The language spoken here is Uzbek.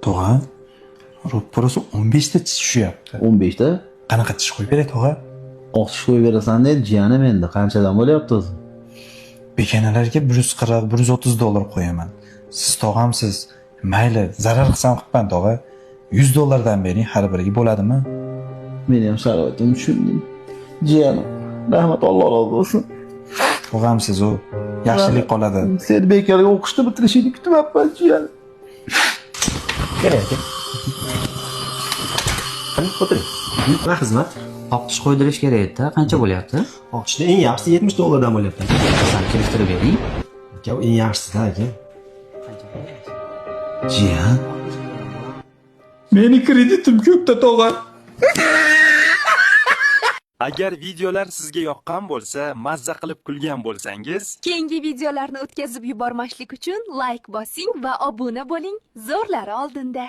Tog'a, ro'pparasi 15 ta tushyapti. 15 ta? Qanaqa tish qo'yib beray, tog'a? Oqtish qo'yib berasan deb jiyanim endi. Qanchadan bo'lyapti o'zi? Bekanalarga 140, 130 dollar qo'yaman. Siz tog'amsiz. Mayli, zarar qilsam qilibman, tog'a. 100 dollardan bering, har biriga bo'ladimi? Men ham sharoitimni tushundim. Jiyanim, rahmat, Alloh rozi bo'lsin. Tog'amsiz u. Yaxshilik qoladi. Sen bekorga o'qishni bitirishingni kutyapman, jiyanim. Kerak aka. Qani o'tiring. Va xizmat. Oqtish qo'ydirish kerak edi. Qancha bo'lyapti? Oqishda eng yaxshisi 70 dollardan bo'lyapti. San keltirib bering. Aka, u eng yaxshisi aka. Jiyan. Meni kreditim ko'pda, tog'a. Agar videolar sizga yoqqan bo'lsa, mazza qilib kulgan bo'lsangiz, Keyingi videolarni o'tkazib yubormaslik uchun like bosing va obuna bo'ling. Zo'rlari oldinda.